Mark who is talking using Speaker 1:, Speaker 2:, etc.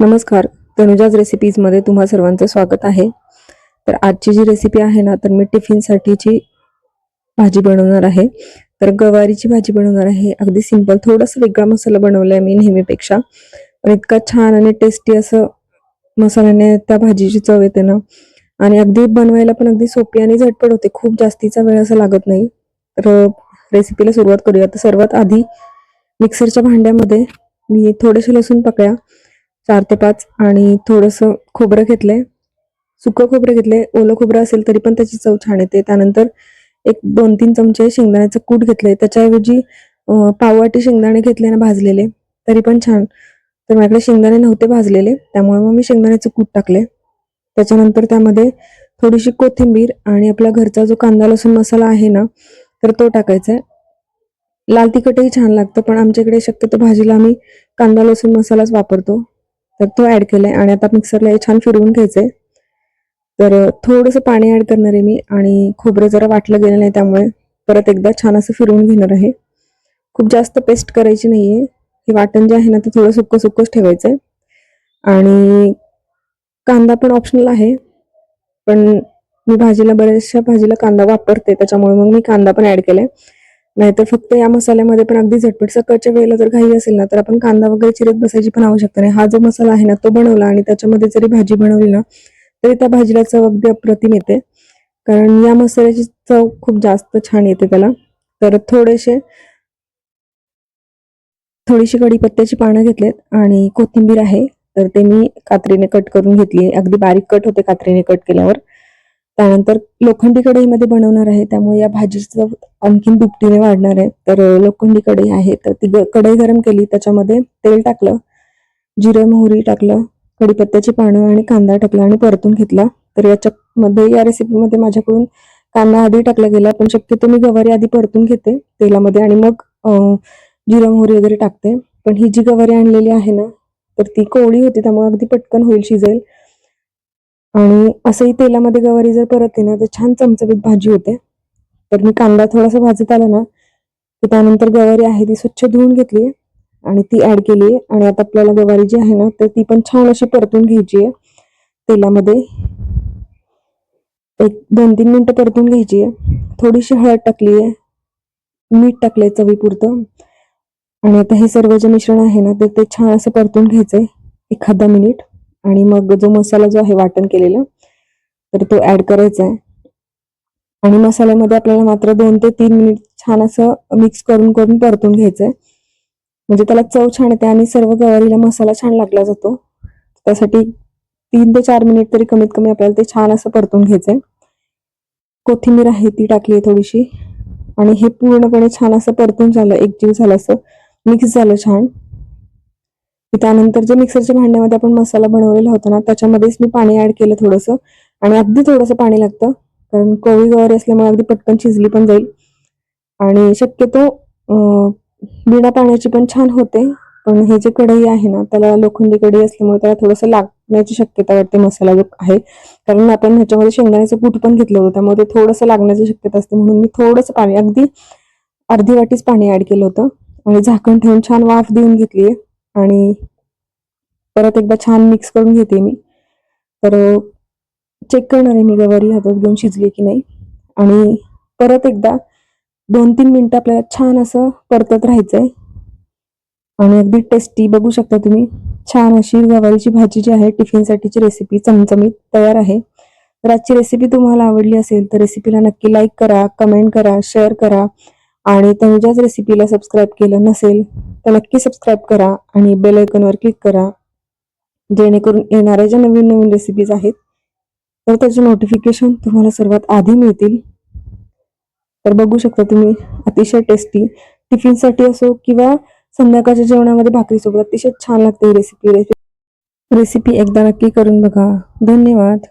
Speaker 1: नमस्कार, तनुजाज रेसिपीजमध्ये तुम्हा सर्वांचं स्वागत आहे. तर आजची जी रेसिपी आहे ना, तर मी टिफिनसाठीची भाजी बनवणार आहे. तर गवारीची भाजी बनवणार आहे. अगदी सिंपल, थोडासा वेगळा मसाला बनवलाय मी नेहमीपेक्षा. पण इतका छान आणि टेस्टी असं मसाल्याने त्या भाजीची चव येते ना, आणि अगदी बनवायला पण अगदी सोपी आणि झटपट होते. खूप जास्तीचा वेळ असा लागत नाही. तर रेसिपीला सुरुवात करूया. तर सर्वात आधी मिक्सरच्या भांड्यामध्ये मी थोडेसे लसूण पाकळ्या 4 ते 5 आणि थोडंसं खोबरं घेतलंय. सुकं खोबरं घेतलंय. ओलं खोबरं असेल तरी पण त्याची चव छान येते. त्यानंतर एक 2-3 चमचे शेंगदाण्याचं कूट घेतलंय. त्याच्याऐवजी पाववाटी शेंगदाणे घेतले ना भाजलेले, तरी पण छान. तर माझ्याकडे शेंगदाणे नव्हते भाजलेले, त्यामुळे मग मी शेंगदाण्याचं कूट टाकले. त्याच्यानंतर त्यामध्ये थोडीशी कोथिंबीर आणि आपला घरचा जो कांदा लसूण मसाला आहे ना, तर तो टाकायचा आहे. लाल तिखटही छान लागतं, पण आमच्याकडे शक्यतो भाजीला आम्ही कांदा लसूण मसालाच वापरतो. तर तो ऍड केलाय आणि आता मिक्सरला हे छान फिरवून घ्यायचंय. तर थोडंसं पाणी ऍड करणार आहे मी आणि खोबरं जरा वाटलं गेलं नाही, त्यामुळे परत एकदा छान असं फिरवून घेणार आहे. खूप जास्त पेस्ट करायची नाहीये. हे वाटण जे आहे ना, ते थोडं सुक्क सुक्कच ठेवायचंय. आणि कांदा पण ऑप्शनल आहे, पण मी बऱ्याचशा भाजीला कांदा वापरते, त्याच्यामुळे मग मी कांदा पण ऍड केलाय. नाहीतर फक्त या मसाल्यामध्ये पण अगदी झटपट सकाळच्या वेळेला जर घाई असेल ना, तर आपण कांदा वगैरे चिरत बसायची पण आवश्यकता नाही. हा जो मसाला आहे ना, तो बनवला आणि त्याच्यामध्ये जरी भाजी बनवली ना, तरी त्या भाजीला चव अगदी अप्रतिम येते. कारण या मसाल्याची चव खूप जास्त छान येते त्याला. तर थोडीशी कढीपत्त्याची पानं घेतलेत आणि कोथिंबीर आहे, तर ते मी कात्रीने कट करून घेतली. अगदी बारीक कट होते कात्रीने कट केल्यावर. त्यानंतर लोखंडी कढईमध्ये बनवणार आहे, त्यामुळे या भाजीचं आणखीन दुपटीने वाढणार आहे. तर लोखंडी कढई आहे, तर ती कढई गरम केली. त्याच्यामध्ये तेल टाकलं, जिरं मोहरी टाकलं, कढीपत्त्याची पानं आणि कांदा टाकला आणि परतून घेतला. तर या रेसिपीमध्ये माझ्याकडून कांदा आधी टाकला गेला, पण शक्यतो मी गवारी आधी परतून घेते तेलामध्ये आणि मग जिरं मोहरी वगैरे टाकते. पण ही जी गवारी आणलेली आहे ना, तर ती कोवळी होती, त्यामुळे अगदी पटकन होईल, शिजेल. आणि असंही तेलामध्ये गवारी जर परतली ना, तर छान चमचमीत भाजी होते. तर मी कांदा थोडासा भाजत आला ना, तर त्यानंतर गवारी आहे ती स्वच्छ धुवून घेतली आणि ती ऍड केली. आणि आता आपल्याला गवारी जी आहे ना, तर ती पण छान अशी परतून घ्यायची आहे तेलामध्ये. एक 2-3 मिनिटं परतून घ्यायची आहे. थोडीशी हळद टाकली आहे, मीठ टाकलंय चवीपुरतं. आणि आता हे सर्व जे मिश्रण आहे ना, तर ते छान असं परतून घ्यायचंय 1-10 मिनिट. आणि मग जो मसाला जो आहे वाटण केलेला, तर तो ऍड करायचा आहे. आणि मसाल्यामध्ये आपल्याला मात्र 2 ते 3 मिनिट छान असं मिक्स करून करून परतून घ्यायचंय. म्हणजे त्याला चव छान येते आणि सर्व गवारीला मसाला छान लागला जातो. त्यासाठी 3 ते 4 मिनिट तरी कमीत कमी आपल्याला ते छान असं परतून घ्यायचंय. कोथिंबीर आहे ती टाकली थोडीशी आणि हे पूर्णपणे छान असं परतून झालं, एकजीव झालं, असं मिक्स झालं छान. त्यानंतर जे मिक्सरच्या भांड्यामध्ये आपण मसाला बनवलेला होता ना, त्याच्यामध्येच मी पाणी ऍड केलं थोडंसं. आणि अगदी थोडंसं पाणी लागतं, कारण कोवळी गवारी असल्यामुळे अगदी पटकन शिजली पण जाईल. आणि शक्यतो बिना पाण्याची पण छान होते. पण हे जे कढई आहे ना, त्याला लोखंडी कढई असल्यामुळे त्याला थोडंसं लागण्याची शक्यता वाटते मसाला जो आहे. कारण आपण ह्याच्यामध्ये शेंगदाण्याचं कूट पण घेतलं होतं, त्यामुळे ते थोडंसं लागण्याची शक्यता असते. म्हणून मी थोडंसं पाणी, अगदी अर्धी वाटीच पाणी ऍड केलं होतं आणि झाकण ठेवून छान वाफ देऊन घेतली. आणि परत एकदा छान मिक्स करून घेते मी. तर चेक करणार आहे मी गवारी हातात घेऊन शिजली की नाही. आणि परत एकदा 2-3 मिनिटं आपल्याला छान असं परतत राहायचंय. आणि अगदी टेस्टी बघू शकता तुम्ही, छान अशी गवारीची भाजी जी आहे, टिफिनसाठीची रेसिपी चमचमीत तयार आहे. तर आजची रेसिपी तुम्हाला आवडली असेल तर रेसिपीला नक्की लाईक करा, कमेंट करा, शेअर करा. आणि तनुजाच रेसिपीला सबस्क्राईब केलं नसेल तर नक्की सबस्क्राईब करा आणि बेल आयकॉनवर क्लिक करा, जेणेकरून येणाऱ्या ज्या नवीन नवीन रेसिपीज आहेत, तर त्याचे नोटिफिकेशन तुम्हाला सर्वात आधी मिळतील. तर बघू शकता तुम्ही, अतिशय टेस्टी टिफिनसाठी असो किंवा संध्याकाळच्या जेवणामध्ये भाकरीसोबत अतिशय छान लागते ही रेसिपी एकदा नक्की करून बघा. धन्यवाद.